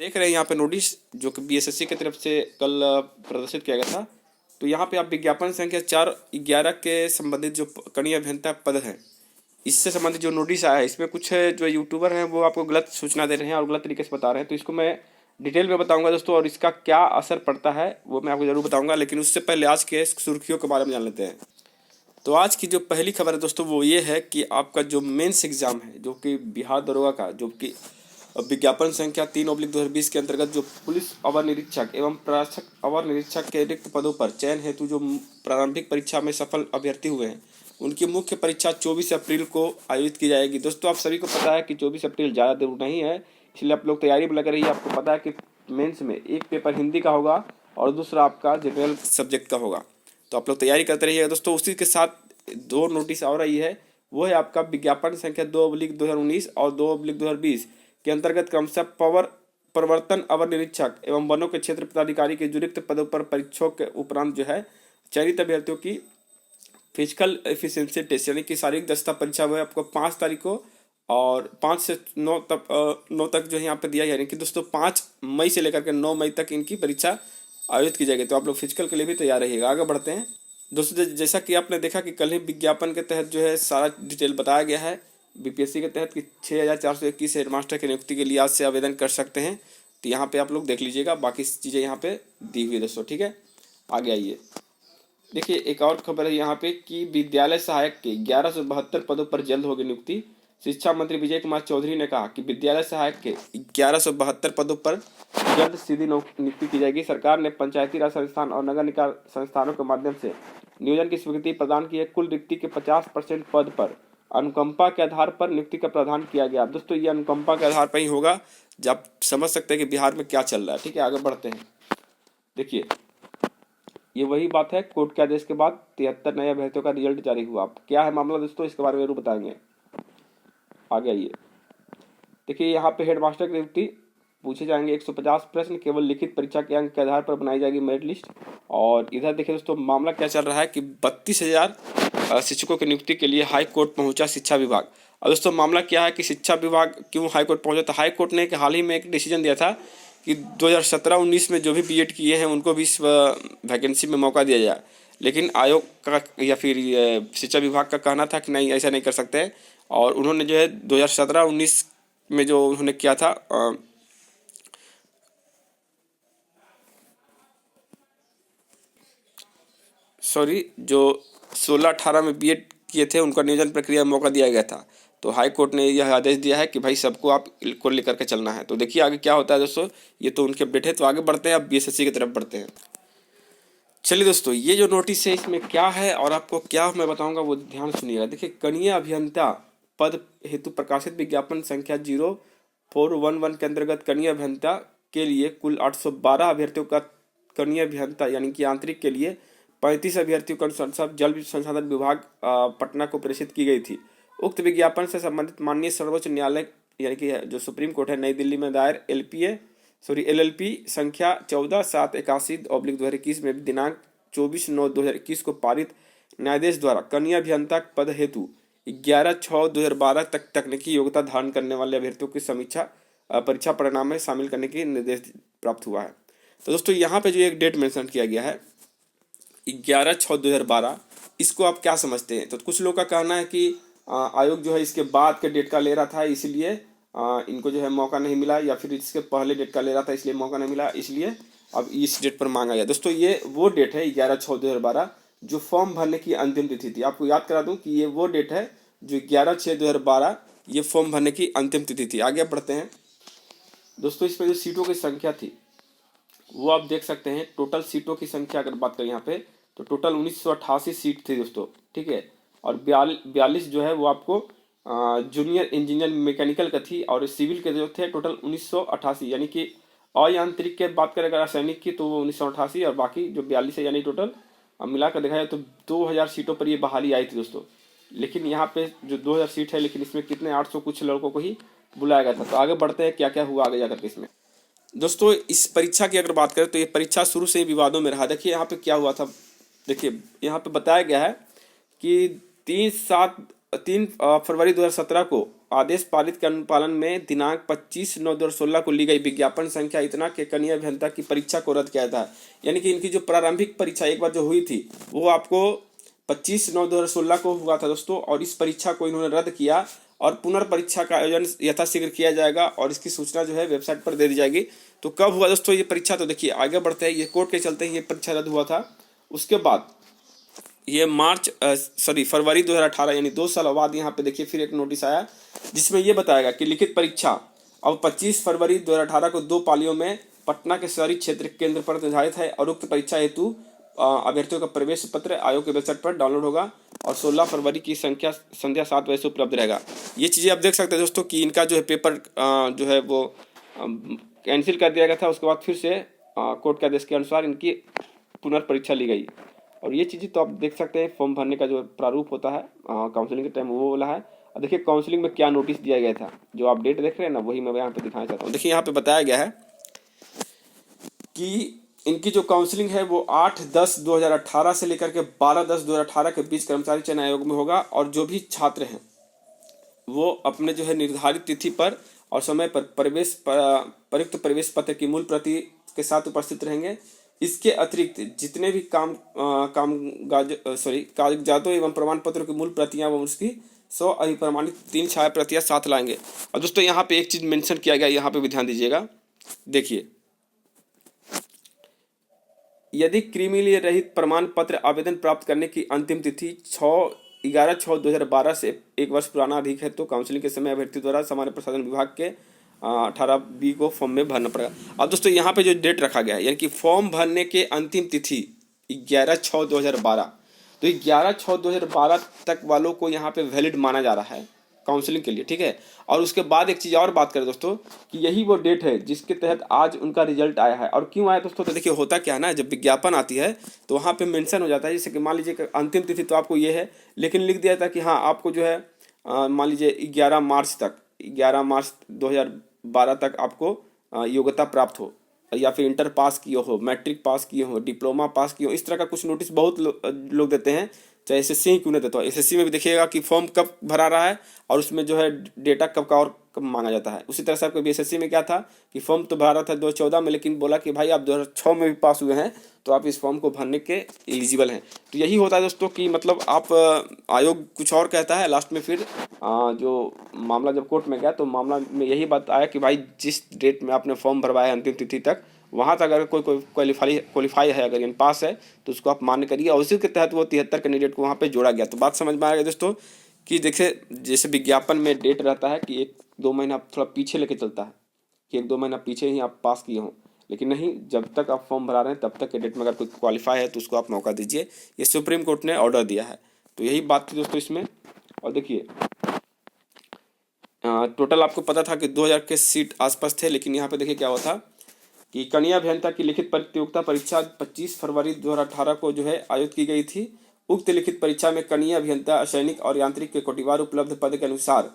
देख रहे हैं यहाँ पे नोटिस जो कि बीएसएससी की तरफ से कल प्रदर्शित किया गया था। तो यहाँ पे आप विज्ञापन संख्या 4/11 के संबंधित जो कनीय अभियंता पद है, इससे संबंधित जो नोटिस आया है, इसमें कुछ जो यूट्यूबर हैं वो आपको गलत सूचना दे रहे हैं और गलत तरीके से बता रहे हैं। तो इसको मैं डिटेल में बताऊंगा दोस्तों, और इसका क्या असर पड़ता है वो मैं आपको जरूर बताऊंगा। लेकिन उससे पहले आज के सुर्खियों के बारे में जान लेते हैं। तो आज की जो पहली खबर है दोस्तों वो ये है कि आपका जो मेंस एग्जाम है, जो कि बिहार दरोगा का, जो कि विज्ञापन संख्या 3/2020 के अंतर्गत जो पुलिस अवर निरीक्षक एवं प्रशासक अवर निरीक्षक के रिक्त पदों पर चयन हेतु जो प्रारंभिक परीक्षा में सफल अभ्यर्थी हुए हैं, उनकी मुख्य परीक्षा 24 अप्रैल को आयोजित की जाएगी। दोस्तों आप सभी को पता है कि 24 अप्रैल ज़्यादा दूर नहीं है, इसलिए आप लोग तैयारी में लग रही है। आपको पता है कि मेंस में एक पेपर हिंदी का होगा और दूसरा आपका जनरल सब्जेक्ट का होगा। तो आप लोग तैयारी करते रहिएगा दोस्तों। उसी के साथ दो नोटिस और रही है, वो है आपका विज्ञापन संख्या 2/2019 और 2/2020 के अंतर्गत क्रमशः प्रवर्तन अवर निरीक्षक एवं वनों के क्षेत्र पदाधिकारी के जुरिक्त पदों पर परीक्षाओं के उपरांत जो है चयनित अभ्यर्थियों की फिजिकल एफिशिएंसी टेस्ट यानी कि शारीरिक दक्षता परीक्षा वो है आपको 5 तारीख को और 5 से 9 तक जो है यहाँ पे दिया, यानी कि दोस्तों 5 मई से लेकर के 9 मई तक इनकी परीक्षा आयोजित की जाएगी। तो आप लोग फिजिकल के लिए भी तैयार रहिएगा। आगे बढ़ते हैं दोस्तों। जैसा कि आपने देखा कि कल ही विज्ञापन के तहत जो है सारा डिटेल बताया गया है बीपीएससी के तहत कि 6421 हेडमास्टर की नियुक्ति के लिए आज से आवेदन कर सकते हैं। तो यहाँ पे आप लोग देख लीजिएगा, बाकी चीज़ें यहाँ पे दी हुई है दोस्तों, ठीक है। आगे आइए, देखिए एक और खबर है यहाँ पे कि विद्यालय सहायक के 1172 पदों पर जल्द होगी नियुक्ति। शिक्षा मंत्री विजय कुमार चौधरी ने कहा कि विद्यालय सहायक के 1172 पदों पर जल्द सीधी नियुक्ति की जाएगी। सरकार ने पंचायती राज संस्थान और नगर निकाय संस्थानों के माध्यम से नियोजन की स्वीकृति प्रदान की है। कुल रिक्ति के 50% पद पर अनुकंपा के आधार पर नियुक्ति का प्रावधान किया गया। दोस्तों ये अनुकंपा के आधार पर ही होगा, जब आप समझ सकते हैं कि बिहार में क्या चल रहा है, ठीक है। आगे बढ़ते हैं। देखिए ये वही बात है, कोर्ट के आदेश के बाद 73 नए अभ्यर्थियों का रिजल्ट जारी हुआ। क्या है मामला दोस्तों, इसके बारे में जरूर बताएंगे। आगे आइए, देखिए यहाँ पे हेडमास्टर की नियुक्ति पूछे जाएंगे 150 प्रश्न, केवल लिखित परीक्षा के अंक के आधार पर बनाई जाएगी मेरिट लिस्ट। और इधर देखिए दोस्तों मामला क्या चल रहा है कि 32,000 शिक्षकों की नियुक्ति के लिए हाई कोर्ट पहुंचा शिक्षा विभाग। और दोस्तों मामला क्या है कि शिक्षा विभाग क्यों हाई कोर्ट पहुंचा, तो हाई कोर्ट ने हाल ही में एक डिसीजन दिया था कि 2017-19 में जो भी बीएड किए हैं उनको भी इस वैकेंसी में मौका दिया जाए। लेकिन आयोग का या फिर शिक्षा विभाग का कहना था कि नहीं, ऐसा नहीं कर सकते। और उन्होंने जो है 2017-19 में जो उन्होंने किया था जो 16-18 में बीएड किए थे उनका नियोजन प्रक्रिया में मौका दिया गया था। तो हाई कोर्ट ने यह आदेश दिया है कि भाई सबको आप को लेकर के चलना है। तो देखिए आगे क्या होता है दोस्तों, ये तो उनके अपडेट है। तो आगे बढ़ते हैं, अब बीएसएससी की तरफ बढ़ते हैं। चलिए दोस्तों, ये जो नोटिस है इसमें क्या है और आपको क्या मैं बताऊंगा वो ध्यान सुनिएगा। देखिए कनीय अभियंता पद हेतु प्रकाशित विज्ञापन संख्या 0411 के अंतर्गत कनीय अभियंता के लिए कुल 812 अभ्यर्थियों का कनीय अभियंता यानी कि आंतरिक के लिए 35 अभ्यर्थियों का अनुशंसा जल संसाधन विभाग पटना को प्रेषित की गई थी। उक्त विज्ञापन से संबंधित माननीय सर्वोच्च न्यायालय यानी कि जो सुप्रीम कोर्ट है नई दिल्ली में दायर LLP संख्या 14/781/2021 में दिनांक 24/9/2021 को पारित न्यायाधीश द्वारा कनीय अभियंता पद हेतु 11/6/2012 तक तकनीकी योग्यता धारण करने वाले अभ्यर्थियों की समीक्षा परीक्षा परिणाम में शामिल करने की निर्देश प्राप्त हुआ है। तो दोस्तों यहाँ पे जो एक डेट मेंशन किया गया है 11/6/2012, इसको आप क्या समझते हैं? तो कुछ लोग का कहना है कि आयोग जो है इसके बाद के डेट का ले रहा था, इसलिए इनको जो है मौका नहीं मिला, या फिर इसके पहले डेट का ले रहा था इसलिए मौका नहीं मिला, इसलिए अब इस डेट पर मांगा गया। दोस्तों ये वो डेट है 11/6/2012 जो फॉर्म भरने की अंतिम तिथि थी। आपको याद करा दूं कि ये वो डेट है जो 11/6/2012 ये फॉर्म भरने की अंतिम तिथि थी। आगे बढ़ते हैं दोस्तों, इसमें जो सीटों की संख्या थी वो आप देख सकते हैं। टोटल सीटों की संख्या अगर बात करें यहाँ पे तो टोटल 1988 सीट थी दोस्तों, ठीक है। और 42 जो है वो आपको जूनियर इंजीनियर मैकेनिकल का थी, और सिविल के जो थे टोटल 1988, यानी कि अयांत्रिक के बात करें अगर रासायनिक की तो वो 1988, और बाकी जो 42 है यानी टोटल मिलाकर देखा जाए तो 2000 सीटों पर ये बहाली आई थी दोस्तों। लेकिन यहाँ पे जो 2000 सीट है, लेकिन इसमें कितने 800 कुछ लड़कों को ही बुलाया गया था। तो आगे बढ़ते हैं, क्या क्या हुआ आगे जाकर के इसमें। दोस्तों इस परीक्षा की अगर बात करें तो ये परीक्षा शुरू से ही विवादों में रहा। देखिए यहाँ पे क्या हुआ था, देखिए यहाँ पे बताया गया है कि 3 फरवरी 2017 को आदेश पारित के अनुपालन में दिनांक 25/9/2016 को ली गई विज्ञापन संख्या इतना कि कनीय अभियंता की परीक्षा को रद्द किया था। यानी कि इनकी जो प्रारंभिक परीक्षा एक बार जो हुई थी वो आपको 25/9/2016 को हुआ था दोस्तों, और इस परीक्षा को इन्होंने रद्द किया और पुनर्परीक्षा का आयोजन यथाशीघ्र किया जाएगा और इसकी सूचना जो है वेबसाइट पर दे दी जाएगी। तो कब हुआ दोस्तों ये परीक्षा? तो देखिए आगे बढ़ते हैं, ये कोर्ट के चलते ही ये परीक्षा रद्द हुआ था। उसके बाद ये फरवरी 2018 यानी 2 साल बाद यहाँ पे देखिए फिर एक नोटिस आया जिसमें ये बताएगा कि लिखित परीक्षा अब 25 फरवरी 2018 को 2 पालियों में पटना के शहरी क्षेत्र केंद्र पर निर्धारित है और उक्त परीक्षा हेतु अभ्यर्थियों का प्रवेश पत्र आयोग की वेबसाइट पर डाउनलोड होगा और 16 फरवरी की संध्या 7 बजे से उपलब्ध रहेगा। ये चीज़ें आप देख सकते हैं दोस्तों कि इनका जो है पेपर जो है वो कैंसिल कर दिया गया था। उसके बाद फिर से कोर्ट के आदेश के अनुसार इनकी पुनर्परीक्षा ली गई और ये चीज़ें तो आप देख सकते हैं। फॉर्म भरने का जो प्रारूप होता है काउंसलिंग के टाइम वो वाला है। और देखिए काउंसलिंग में क्या नोटिस दिया गया था, जो आप डेट देख रहे हैं ना वही मैं यहाँ पे दिखाना चाहता हूँ। देखिए यहाँ पे बताया गया है कि इनकी जो काउंसलिंग है वो 8/10/2018 से लेकर के 12/10/2018 के बीच कर्मचारी चयन आयोग में होगा और जो भी छात्र हैं वो अपने जो है निर्धारित तिथि पर और समय पर प्रयुक्त प्रवेश पत्र की मूल प्रति के साथ उपस्थित रहेंगे। इसके अतिरिक्त जितने भी कागजातों एवं प्रमाण पत्रों की मूल प्रतियां एवं उसकी 100 अभिप्रमाणित 3 छाया प्रतियां साथ लाएंगे। और दोस्तों यहाँ पे एक चीज मेंशन किया गया, यहाँ पे भी ध्यान दीजिएगा। देखिए यदि क्रिमिनल रहित प्रमाण पत्र आवेदन प्राप्त करने की अंतिम तिथि 11/6/2012 से 1 वर्ष पुराना अधिक है तो काउंसलिंग के समय अभ्यर्थी द्वारा सामान्य प्रशासन विभाग के 18B को फॉर्म में भरना पड़ेगा। अब दोस्तों यहाँ पे जो डेट रखा गया है यानी कि फॉर्म भरने के अंतिम तिथि 11/6/2012, तो 11/6/2012 तक वालों को यहाँ पे वैलिड माना जा रहा है काउंसलिंग के लिए, ठीक है। और उसके बाद एक चीज़ और बात करें दोस्तों कि यही वो डेट है जिसके तहत आज उनका रिजल्ट आया है। और क्यों आया दोस्तों? तो देखिए होता क्या है ना, जब विज्ञापन आती है तो वहाँ पे मेंशन हो जाता है, जैसे कि मान लीजिए अंतिम तिथि तो आपको ये है लेकिन लिख दिया था कि हाँ आपको जो है मान लीजिए 11 मार्च 2012 तक आपको योग्यता प्राप्त हो या फिर इंटर पास किए हो, मैट्रिक पास किए हो, डिप्लोमा पास किए हो। इस तरह का कुछ नोटिस बहुत लोग देते हैं, चाहे एसएससी ही क्यों नहीं देता हो। एसएससी में भी देखिएगा कि फॉर्म कब भरा रहा है और उसमें जो है डेटा कब का और कब मांगा जाता है। उसी तरह से आपको बीएसएससी में क्या था कि फॉर्म तो भरा था 2014 में, लेकिन बोला कि भाई आप 2006 में भी पास हुए हैं तो आप इस फॉर्म को भरने के एलिजिबल हैं। तो यही होता है दोस्तों कि मतलब आप आयोग कुछ और कहता है, लास्ट में फिर जो मामला जब कोर्ट में गया तो मामला में यही बात आया कि भाई जिस डेट में आपने फॉर्म भरवाया अंतिम तिथि तक वहाँ तक अगर कोई क्वालिफाई है, अगर इन पास है तो उसको आप मान्य करिए और उसी के तहत वो 73 कैंडिडेट को वहाँ पे जोड़ा गया। तो बात समझ में आ गया दोस्तों कि देखिए जैसे विज्ञापन में डेट रहता है कि 1-2 महीना थोड़ा पीछे लेके चलता है कि 1-2 महीना पीछे ही आप पास किए हों, लेकिन नहीं, जब तक आप फॉर्म भरा रहे हैं तब तक के डेट में अगर कोई क्वालिफाई है तो उसको आप मौका दीजिए। ये सुप्रीम कोर्ट ने ऑर्डर दिया है। तो यही बात थी दोस्तों इसमें। और देखिए टोटल आपको पता था कि 2000 के सीट आसपास थे, लेकिन यहाँ पे देखिए क्या हुआ था कि कनीय अभियंता की लिखित प्रतियोगिता परीक्षा 25 फरवरी 2018 को जो है आयोजित की गई थी। उक्त लिखित परीक्षा में कनीय अभियंता सैनिक और यांत्रिक के कोटिवार उपलब्ध पद के अनुसार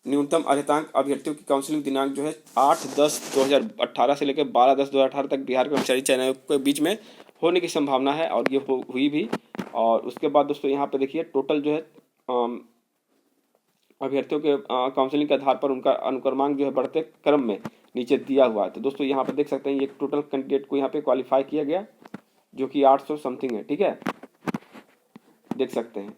न्यूनतम अर्हतांक अभ्यर्थियों की काउंसलिंग दिनांक जो है 8/10/2018 से लेकर 12/10/2018 तक बिहार कर्मचारी चयन आयोग के बीच में होने की संभावना है और ये हुई भी। और उसके बाद दोस्तों यहाँ पे देखिए टोटल जो है अभ्यर्थियों के काउंसलिंग के आधार पर उनका अनुक्रमांक जो है बढ़ते क्रम में नीचे दिया हुआ है। तो दोस्तों यहाँ पे देख सकते हैं ये टोटल कैंडिडेट को यहाँ पे क्वालिफाई किया गया जो कि 800 समथिंग है, ठीक है, देख सकते हैं।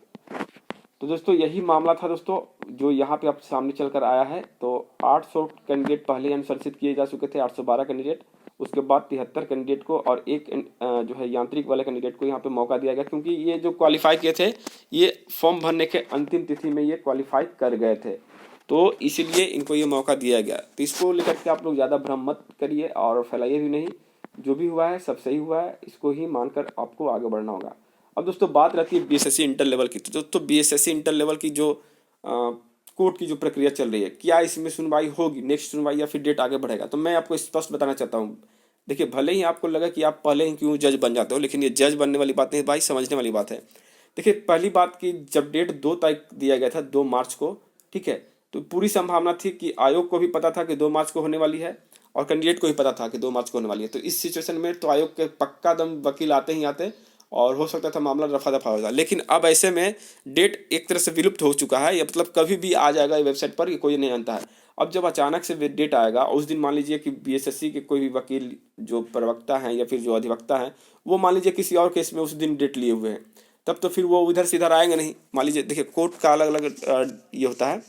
तो दोस्तों यही मामला था दोस्तों जो यहाँ पे आप सामने चलकर आया है। तो 800 कैंडिडेट पहले अनुशंसित किए जा चुके थे, 812 कैंडिडेट, उसके बाद 73 कैंडिडेट को और एक जो है यांत्रिक वाले कैंडिडेट को यहाँ पे मौका दिया गया, क्योंकि ये जो क्वालिफाई किए थे ये फॉर्म भरने के अंतिम तिथि में ये क्वालिफाई कर गए थे, तो इसीलिए इनको ये मौका दिया गया। तो इसको लेकर के आप लोग ज़्यादा भ्रम मत करिए और फैलाइए भी नहीं। जो भी हुआ है सब सही हुआ है, इसको ही मानकर आपको आगे बढ़ना होगा। अब दोस्तों बात रहती है बीएसएससी इंटर लेवल की। तो दोस्तों बीएसएससी इंटर लेवल की जो कोर्ट की जो प्रक्रिया चल रही है, क्या इसमें सुनवाई होगी, नेक्स्ट सुनवाई या फिर डेट आगे बढ़ेगा, तो मैं आपको स्पष्ट बताना चाहता हूँ। देखिए भले ही आपको लगा कि आप पहले ही क्यों जज बन जाते हो, लेकिन ये जज बनने वाली बात नहीं भाई, समझने वाली बात है। देखिए पहली बात कि जब डेट 2 तारीख दिया गया था 2 मार्च को, ठीक है, तो पूरी संभावना थी कि आयोग को भी पता था कि 2 मार्च को होने वाली है और कैंडिडेट को भी पता था कि 2 मार्च को होने वाली है। तो इस सिचुएशन में तो आयोग के पक्का दम वकील आते ही आते और हो सकता था मामला रफा दफा हो जाए। लेकिन अब ऐसे में डेट एक तरह से विलुप्त हो चुका है, या मतलब कभी भी आ जाएगा ये वेबसाइट पर, ये कोई नहीं जानता है। अब जब अचानक से डेट आएगा, उस दिन मान लीजिए कि बीएसएससी के कोई भी वकील जो प्रवक्ता हैं या फिर जो अधिवक्ता हैं, वो मान लीजिए किसी और केस में उस दिन डेट लिए हुए हैं, तब तो फिर वो उधर से इधर आएंगे नहीं। मान लीजिए देखिए, कोर्ट का अलग अलग ये होता है,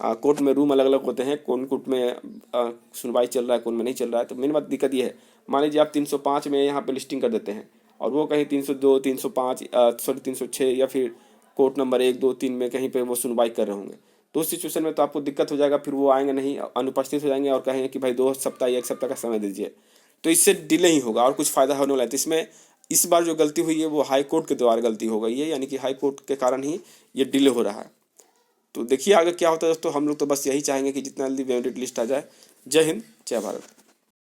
कोर्ट में रूम अलग अलग होते हैं, कौन कोर्ट में सुनवाई चल रहा है, कौन में नहीं चल रहा है। तो मेन बात दिक्कत ये है, मान लीजिए आप 305 में यहाँ पे लिस्टिंग कर देते हैं और वो कहीं 302, 305 सॉरी 306 या फिर कोर्ट नंबर 1, 2, 3 में कहीं पे वो सुनवाई कर रहे होंगे, तो उस सिचुएशन में तो आपको दिक्कत हो जाएगा, फिर वो आएंगे नहीं, अनुपस्थित हो जाएंगे और कहेंगे कि भाई 2 सप्ताह या 1 सप्ताह का समय दीजिए। तो इससे डिले ही होगा और कुछ फ़ायदा होने वाला है। तो इसमें इस बार जो गलती हुई है वो हाई कोर्ट के द्वारा गलती हो गई है, यानी कि हाई कोर्ट के कारण ही ये डिले हो रहा है। तो देखिए आगे क्या होता है दोस्तों। हम लोग तो बस यही चाहेंगे कि जितना जल्दी मेरिट लिस्ट आ जाए। जय हिंद, जय भारत।